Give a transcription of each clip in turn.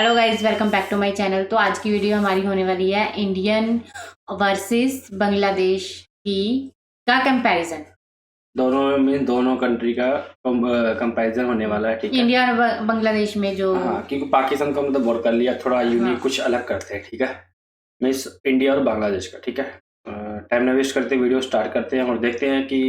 Hello guys, welcome back to my channel. तो आज की वीडियो हमारी होने वाली है इंडियन वर्सेस बांग्लादेश का कंपैरिजन। दोनों कंट्री का कंपैरिजन होने वाला है। ठीक है, इंडिया और बांग्लादेश में जो क्योंकि पाकिस्तान का मतलब बोर कर लिया, थोड़ा यूनिक कुछ अलग करते हैं। ठीक है, मीन्स इंडिया और बांग्लादेश का। ठीक है, टाइम ना वेस्ट करते वीडियो स्टार्ट करते हैं और देखते हैं कि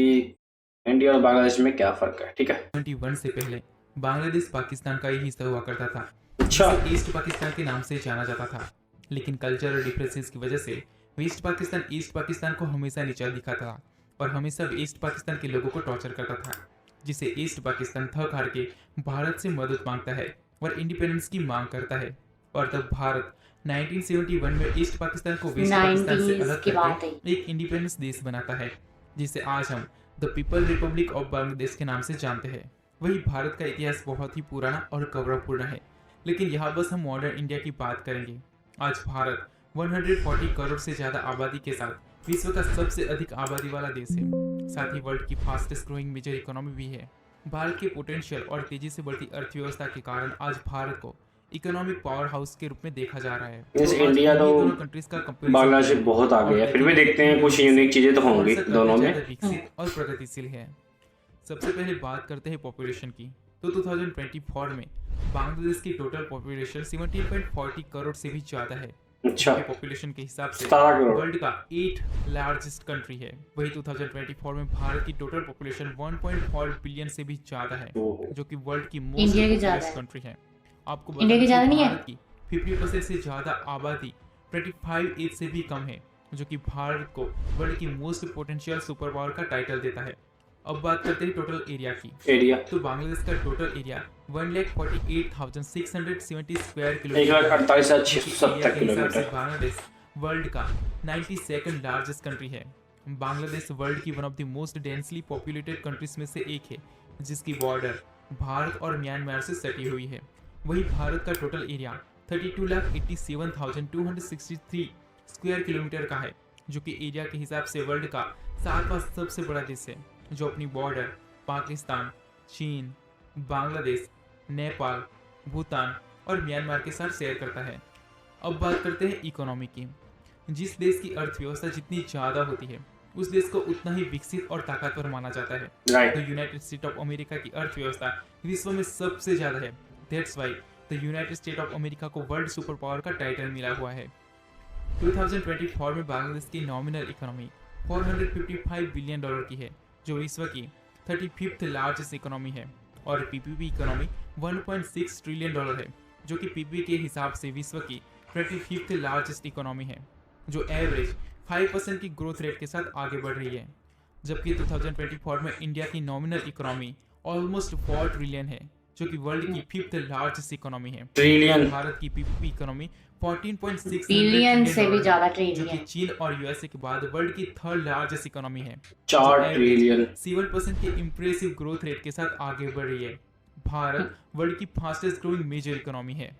इंडिया और बांग्लादेश में क्या फर्क है। ठीक है, 21 से पहले बांग्लादेश पाकिस्तान का ही हिस्सा हुआ करता था, अच्छा, जिसे ईस्ट पाकिस्तान के नाम से जाना जाता था। लेकिन कल्चरल डिफरेंसेस की वजह से वेस्ट पाकिस्तान ईस्ट पाकिस्तान को हमेशा नीचा दिखाता था और हमेशा ईस्ट पाकिस्तान के लोगों को टॉर्चर करता था, जिसे ईस्ट पाकिस्तान थक हार के भारत से मदद मांगता है और इंडिपेंडेंस की मांग करता है। और तब भारत 1971 में ईस्ट पाकिस्तान को वेस्ट पाकिस्तान से अलग करके एक इंडिपेंडेंस देश बनाता है, जिसे आज हम the people Republic of Bangladesh के नाम से जानते हैं। वही भारत का इतिहास बहुत ही पुराना और गौरवपूर्ण है, लेकिन यहाँ बस हम मॉडर्न इंडिया की बात करेंगे। आज भारत 140 करोड़ से ज़्यादा आबादी के साथ विश्व का सबसे अधिक आबादी वाला देश है, साथ ही वर्ल्ड की फास्टेस्ट ग्रोइंग मेजर इकोनॉमी भी है। भारत के पोटेंशियल और तेजी से बढ़ती अर्थव्यवस्था के कारण आज भारत को इकोनॉमिक पावर हाउस के रूप में देखा जा रहा है। जैसे इंडिया तो दोनों कंट्रीज का बांग्लादेश बहुत आगे है, फिर भी देखते हैं कुछ यूनिक चीजें तो होंगी दोनों में। विकसित और प्रगतिशील है। सबसे पहले बात करते हैं पॉपुलेशन की। तो 2024 में बांग्लादेश की टोटल पॉपुलेशन 17.40 करोड़ से भी ज़्यादा है। अच्छा, पॉपुलेशन के हिसाब से 17 करोड़ वर्ल्ड का 8 लार्जेस्ट कंट्री है। वही 2024 में भारत की टोटल पॉपुलेशन 1.4 बिलियन से भी ज़्यादा है, जो कि वर्ल्ड की मोस्ट पॉपुलस कंट्री है। आपको इंडिया की ज़्यादा नहीं है, भारत की 50% से ज़्यादा आबादी 25 एज से भी कम है, जो कि भारत को वर्ल्ड की मोस्ट पोटेंशियल सुपर पावर का टाइटल देता है। अब बात करते हैं टोटल एरिया की। तो बांग्लादेश का total area 1,48,670 square kilometre. 1,48,670 kilometre. Bangladesh world का 92nd लार्जेस्ट कंट्री है। बांग्लादेश वर्ल्ड की one of the most densely populated countries में से एक है, जिसकी बॉर्डर भारत और म्यांमार से सटी हुई है। वही भारत का टोटल एरिया 32,87,263 स्क्वायर किलोमीटर का है, जो कि एरिया के हिसाब से वर्ल्ड का 7वां सबसे बड़ा देश है, जो अपनी बॉर्डर पाकिस्तान, चीन, बांग्लादेश, नेपाल, भूटान और म्यांमार के साथ शेयर करता है। अब बात करते हैं इकोनॉमी की। जिस देश की अर्थव्यवस्था जितनी ज़्यादा होती है, उस देश को उतना ही विकसित और ताकतवर माना जाता है। तो यूनाइटेड स्टेट ऑफ अमेरिका की अर्थव्यवस्था विश्व में सबसे ज़्यादा है। That's why the United state of America को वर्ल्ड सुपर पावर का टाइटल मिला हुआ है। 2024 में बांग्लादेश की नॉमिनल इकोनॉमी $455 बिलियन की है, जो विश्व की 35th लार्जेस्ट इकोनॉमी है। और पीपीपी इकोनॉमी 1.6 ट्रिलियन है, जो कि पीपीपी के हिसाब से विश्व की 25th लार्जेस्ट इकोनॉमी है, जो एवरेज 5% की ग्रोथ रेट के साथ आगे बढ़ रही है। जबकि 2024 में इंडिया की नॉमिनल इकोनॉमी ऑलमोस्ट 4 ट्रिलियन है, जो कि वर्ल्ड की 5th लार्जेस्ट इकोनॉमी है। ट्रिलियन। भारत की पीपीपी इकोनॉमी 14.6 बिलियन से भी ज्यादा जो ट्रिलियन, कि चीन और यूएसए के बाद वर्ल्ड की 3rd लार्जेस्ट इकोनॉमी है। 4 ट्रिलियन 7% के इम्प्रेसिव ग्रोथ रेट के साथ आगे बढ़ रही है। भारत वर्ल्ड की फास्टेस्ट ग्रोइंग मेजर इकोनॉमी है।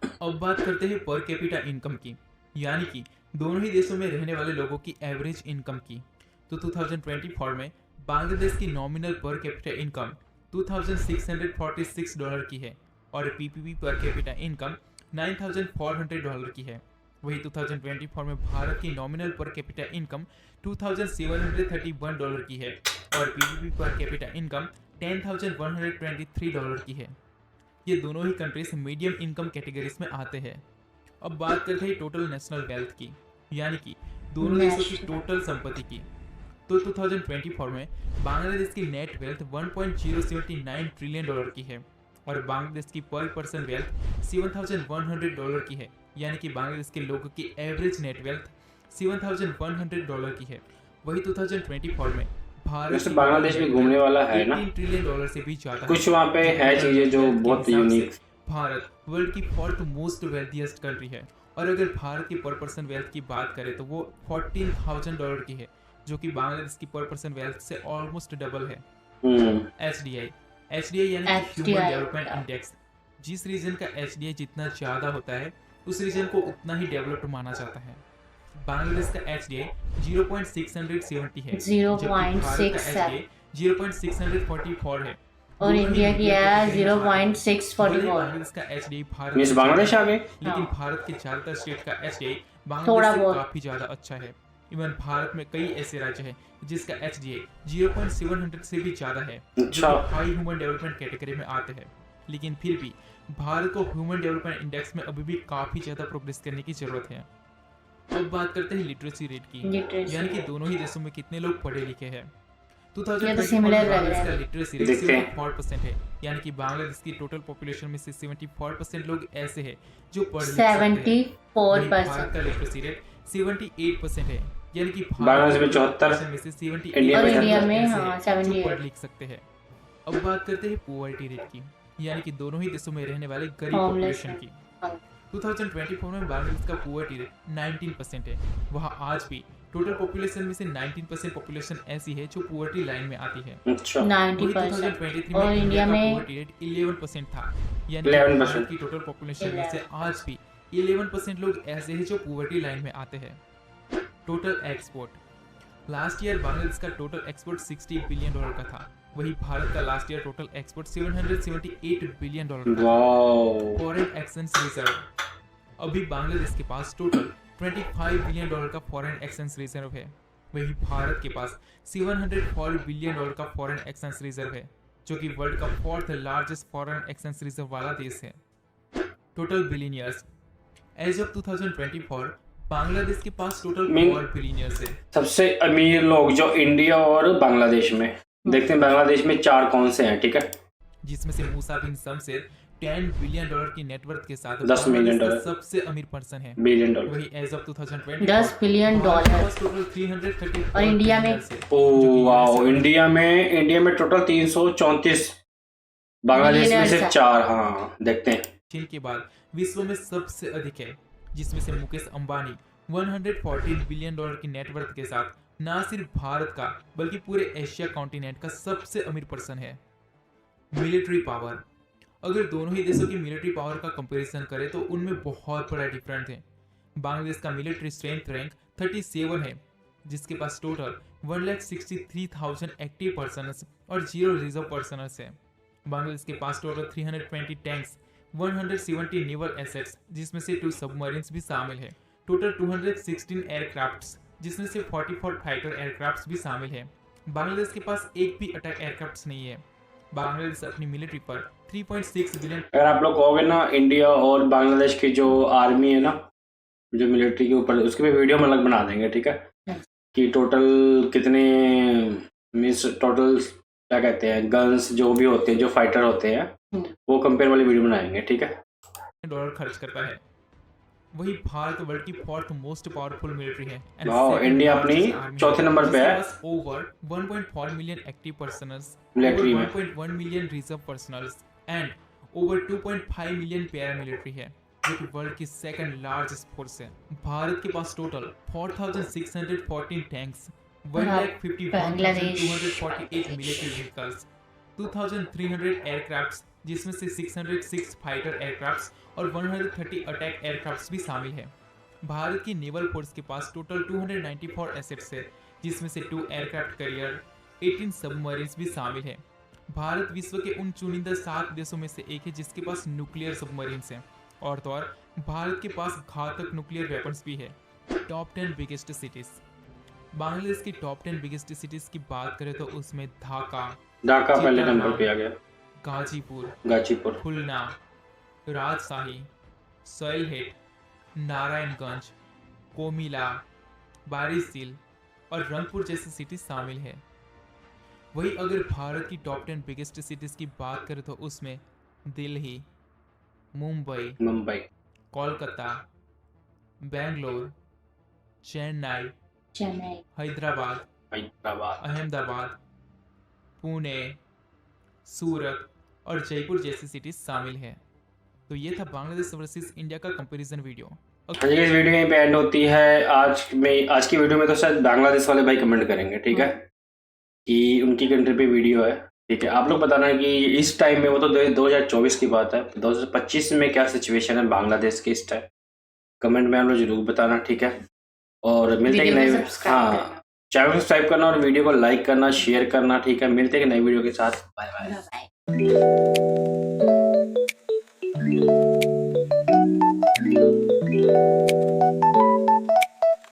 अब बात करते हैं पर कैपिटा इनकम की, यानी कि दोनों ही देशों में रहने वाले लोगों की एवरेज इनकम की। तो 2024 में बांग्लादेश की नॉमिनल पर कैपिटा इनकम $2,646 की है और पीपीपी पर कैपिटा इनकम $9,400 की है। वही 2024 में भारत की नॉमिनल पर कैपिटा इनकम $2,731 की है और पीपीपी पर कैपिटा इनकम $10,123 की है। ये दोनों ही कंट्रीज मीडियम इनकम कैटेगरीज में आते हैं। अब बात करते हैं टोटल नेशनल वेल्थ की, यानी कि दोनों देशों की टोटल संपत्ति की। तो 2024 में बांग्लादेश की नेट वेल्थ $1.079 ट्रिलियन की है और बांग्लादेश की पर पर्सन वेल्थ $7,100 की है, यानी कि बांग्लादेश के लोगों की एवरेज नेट वेल्थ $7,100 की है। वही 2024 में भारत बांग्लादेश में घूमने वाला है ना, $18 ट्रिलियन से भी ज्यादा कुछ वहाँ पे है चीजें जो बहुत यूनिक। भारत वर्ल्ड की 4th मोस्ट वेल्थिएस्ट कंट्री है और अगर भारत की पर पर्सन वेल्थ की बात करें तो वो $14,000 की है, जो कि बांग्लादेश की पर पर्सन वेल्थ से ऑलमोस्ट डबल है। एचडीआई यानी ह्यूमन डेवलपमेंट इंडेक्स। जिस रीजन का एचडीआई जितना ज़्यादा होता है, उस रीजन को उतना ही डेवलप्ड माना जाता है। बांग्लादेश का एचडीआई 0.670 है, 0.644 है, और इंडिया की है 0.644। बांग्लादेश का एचडीआई भारत मीन्स से बांग्लादेश ज्यादा आ गए। है, लेकिन भारत के ज्यादातर स्टेट का एचडीआई थोड़ा बांग्लादेश से बहुत। काफी ज्यादा अच्छा है। इवन भारत में कई ऐसे राज्य हैं जिसका एचडीआई 0.700 से भी ज्यादा है, जो अच्छा। कि हाई ह्यूमन डेवलपमेंट कैटेगरी में आते हैं। लेकिन फिर भी भारत को ह्यूमन डेवलपमेंट इंडेक्स में अभी भी काफी ज्यादा प्रोग्रेस करने की जरूरत है। अब बात करते हैं लिटरेसी रेट की, लिटरेसी यानी कि दोनों ही देशों में कितने लोग पढ़े लिखे हैं। ये तो 2024 similar में लग रहा बांग्लादेश है। का लिटरेसी रेट देखते हैं। 74% है, यानी कि बांग्लादेश की टोटल पॉपुलेशन में से 74% लोग ऐसे हैं जो पढ़ लिख सकते हैं। 74%। भारत का लिटरेसी रेट 78% है, यानी कि बांग्लादेश में 74, में से 78 इंडिया और में इंडिया में ऐसे हाँ हैं जो 78। पढ़ लिख सकते हैं। अब बात करते हैं पोवर्टी रेट की, यानी कि दोनों ही देशों में रहने वाले गरीब Homeless पॉपुलेशन की। हाँ। 2024 में बांग्लादेश का पोवर्टी रेट 19% है। वहाँ आज भी टोटल पॉपुलेशन में से 19% पॉपुलेशन ऐसी है जो पोवर्टी लाइन में आती है। अच्छा। 90%। 2023 और में इंडिया में पोवर्टी रेट 11% था, यानी कि 11%। भारत की टोटल पॉपुलेशन में से आज भी 11% लोग ऐसे हैं जो पोवर्टी लाइन में आते हैं। Total export last year Bangladesh का टोटल एक्सपोर्ट $60 बिलियन का था, वही भारत का last year total export $778 billion का था। वाओ। फॉरेन एक्सचेंज रिजर्व अभी बांग्लादेश के पास टोटल $25 बिलियन का फॉरेन एक्सचेंज रिजर्व है, वही भारत के पास $704 बिलियन का फॉरेन एक्सचेंज रिजर्व है, जो कि वर्ल्ड का 4th largest foreign exchange reserve वाला देश है। Total billionaires as of 2024 Bangladesh के पास टोटल 4 बिलियनियर्स है। सबसे अमीर लोग जो इंडिया और बांग्लादेश में, देखते हैं बांग्लादेश में 4 कौन से हैं, ठीक है। जिसमें से मूसा बिन शमशेर $10 बिलियन की नेटवर्थ के साथ $10 मिलियन बांग्लादेश का सबसे अमीर पर्सन है। Billion dollar. वही एज ऑफ 2020 $10 बिलियन। टोटल 330 और इंडिया में? ओ वाओ, इंडिया में टोटल 334, बांग्लादेश में से Billionaires 4। हाँ देखते हैं। चीन के बाद विश्व में सबसे अधिक है, जिसमें से मुकेश अंबानी 114 बिलियन डॉलर की नेटवर्थ के साथ ना सिर्फ भारत का बल्कि पूरे एशिया कॉन्टिनेंट का सबसे अमीर पर्सन है। मिलिट्री पावर अगर दोनों ही देशों की मिलिट्री पावर का कंपैरिजन करें तो उनमें बहुत बड़ा डिफरेंस है। बांग्लादेश का मिलिट्री स्ट्रेंथ रैंक 37 है, जिसके पास टोटल 1,63,000 एक्टिव पर्सनस और 0 रिजर्व पर्सनस है। बांग्लादेश के पास टोटल 320 टैंक्स, 170 नेवल एसेट्स जिसमें से 2 सबमरीन्स भी शामिल है, टोटल 216 एयरक्राफ्ट्स जिसमें से 44 फाइटर एयरक्राफ्ट्स भी शामिल है। बांग्लादेश के पास एक भी अटैक एयरक्राफ्ट्स नहीं है। बांग्लादेश अपनी मिलिट्री पर 3.6 बिलियन। अगर आप लोग कहोगे ना इंडिया और बांग्लादेश की जो आर्मी है ना, जो मिलिट्री के ऊपर, उसके भी वीडियो हम अलग बना देंगे, ठीक है। कि टोटल कितने मीन्स टोटल क्या कहते हैं, गन्स जो भी होते हैं, जो फाइटर होते हैं, वो कंपेयर वाली वीडियो बनाएंगे, ठीक है। डॉलर खर्च करता है। वही भारत वर्ल्ड की 4th मोस्ट पावरफुल मिलिट्री है। वाओ, इंडिया अपनी चौथे नंबर पे है over 1.4 million active personnels, military में। 1.1 million reserve personnels and over 2.5 million paramilitary है, जो कि वर्ल्ड की 2nd लार्जेस्ट फोर्स है। भारत के पास total 4,614 tanks, 1,51,248 military vehicles, 2,300 aircrafts जिसमें से 606 फाइटर एयरक्राफ्ट्स और 130 अटैक एयरक्राफ्ट्स भी शामिल है। भारत की नेवल फोर्स के पास टोटल 294 एसेट्स है, जिसमें से 2 एयरक्राफ्ट कैरियर, 18 सबमरीन्स भी शामिल है। भारत विश्व के उन चुनिंदा 7 देशों में से एक है जिसके पास न्यूक्लियर सबमरीन्स हैं, और तो और भारत के पास घातक न्यूक्लियर वेपन्स भी है। टॉप 10 बिगेस्ट सिटीज बांग्लादेश की टॉप 10 बिगेस्ट सिटीज की बात करें तो उसमें ढाका पहले नंबर पे आ गया, गाजीपुर, खुलना, राजशाही, सैलहेट, नारायणगंज, कोमिला, बारिशसील और रंगपुर जैसी सिटीज शामिल है। वही अगर भारत की टॉप 10 बिगेस्ट सिटीज की बात करें तो उसमें दिल्ली, मुंबई, कोलकाता, बेंगलोर, चेन्नई, हैदराबाद, अहमदाबाद, पुणे, सूरत और जयपुर जैसी सिटीज शामिल है। तो ये था बांग्लादेश वर्सेस इंडिया का कंपैरिजन वीडियो। इस वीडियो यहीं पे एंड होती है। आज की वीडियो में तो शायद बांग्लादेश वाले भाई कमेंट करेंगे, ठीक है, कि उनकी कंट्री पे वीडियो है, ठीक है। आप लोग बताना कि इस टाइम में, वो तो 2024 की बात है, 2025 में क्या सिचुएशन है बांग्लादेश की इस टाइम, कमेंट में आप लोग जरूर बताना, ठीक है। और मिलते हैं नए, हाँ, चैनल को सब्सक्राइब करना और वीडियो को लाइक करना, शेयर करना, ठीक है। मिलते हैं नई वीडियो के साथ। Bye bye.